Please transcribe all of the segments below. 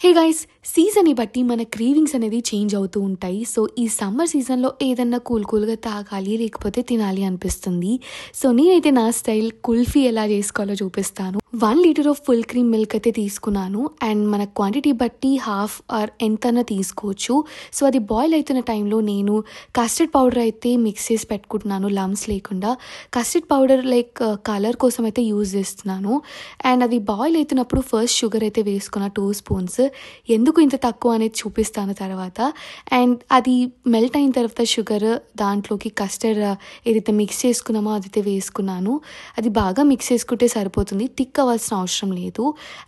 Hey guys, సీజన్ని బట్టి మన cravings అనేది చేంజ్ అవుతూ ఉంటాయి. సో ఈ సమ్మర్ సీజన్లో ఏదన్నా కూల్గా తాగాలి లేకపోతే తినాలి అనిపిస్తుంది. సో నేనైతే నా స్టైల్ కుల్ఫీ ఎలా చేసుకోవాలో చూపిస్తాను. 1 litre of full cream milk అయితే తీసుకున్నాను. అండ్ మన క్వాంటిటీ బట్టి హాఫ్ ఆర్ ఎంతన్నా తీసుకోవచ్చు. సో అది బాయిల్ అవుతున్న టైంలో నేను కస్టర్డ్ పౌడర్ అయితే మిక్స్ చేసి పెట్టుకుంటున్నాను, లమ్స్ లేకుండా. కస్టర్డ్ పౌడర్ లైక్ కలర్ కోసం అయితే యూజ్ చేస్తున్నాను. అండ్ అది బాయిల్ అవుతున్నప్పుడు ఫస్ట్ షుగర్ అయితే వేసుకున్న 2 స్పూన్స్. ఎందుకు ఇంత తక్కువ అనేది చూపిస్తాను తర్వాత. అండ్ అది మెల్ట్ అయిన తర్వాత షుగర్ దాంట్లోకి కస్టర్డ్ ఏదైతే మిక్స్ చేసుకున్నామో అదైతే వేసుకున్నాను. అది బాగా మిక్స్ చేసుకుంటే సరిపోతుంది, థిక్ అవ్వాల్సిన అవసరం లేదు.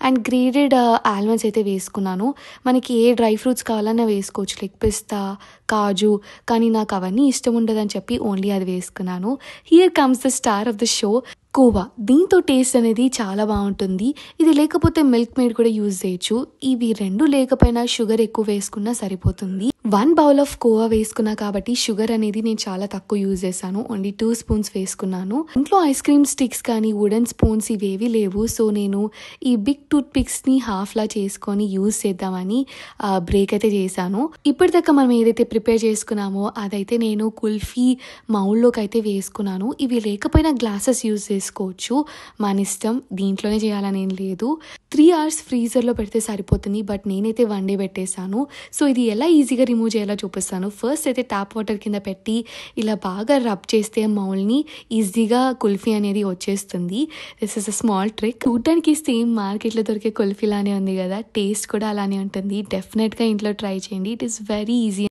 అండ్ గ్రేడెడ్ ఆల్మండ్స్ అయితే వేసుకున్నాను. మనకి ఏ డ్రై ఫ్రూట్స్ కావాలన్నా వేసుకోవచ్చు, లైక్ పిస్తా, కాజు, కానీ నాకు అవన్నీ ఇష్టం ఉండదని చెప్పి ఓన్లీ అది వేసుకున్నాను. Here comes the star of the show, khoa. దీంతో టేస్ట్ అనేది చాలా బాగుంటుంది. ఇది లేకపోతే మిల్క్ మేడ్ కూడా యూజ్ చేయొచ్చు. ఇవి రెండు లేకపోయినా షుగర్ ఎక్కువ వేసుకున్నా సరిపోతుంది. 1 బౌల్ ఆఫ్ కోవా వేసుకున్నా కాబట్టి షుగర్ అనేది నేను చాలా తక్కువ యూజ్ చేశాను, ఓన్లీ 2 స్పూన్స్ వేసుకున్నాను. ఇంట్లో ఐస్ క్రీమ్ స్టిక్స్ కానీ వుడెన్ స్పూన్స్ ఇవేవి లేవు. సో నేను ఈ బిగ్ టూత్ పిక్స్ని హాఫ్లా చేసుకొని యూజ్ చేద్దామని బ్రేక్ అయితే చేశాను. ఇప్పటిదాకా మనం ఏదైతే ప్రిపేర్ చేసుకున్నామో అదైతే నేను కుల్ఫీ మౌల్లోకి అయితే వేసుకున్నాను. ఇవి లేకపోయినా గ్లాసెస్ యూజ్ చేసుకోవచ్చు, మన ఇష్టం, దీంట్లోనే చేయాలని ఏం లేదు. 3 hours ఫ్రీజర్లో పెడితే సరిపోతుంది, బట్ నేనైతే 1 day పెట్టేశాను. సో ఇది ఎలా ఈజీగా రిమూవ్ చేయాలో చూపిస్తాను. ఫస్ట్ అయితే ట్యాప్ వాటర్ కింద పెట్టి ఇలా బాగా రబ్ చేస్తే మౌల్ని ఈజీగా కుల్ఫీ అనేది వచ్చేస్తుంది. This is a small trick. చూడడానికి సేమ్ మార్కెట్లో దొరికే కుల్ఫీ లానే ఉంది కదా, టేస్ట్ కూడా అలానే ఉంటుంది. డెఫినెట్గా ఇంట్లో ట్రై చేయండి, ఇట్ ఈస్ వెరీ ఈజీ.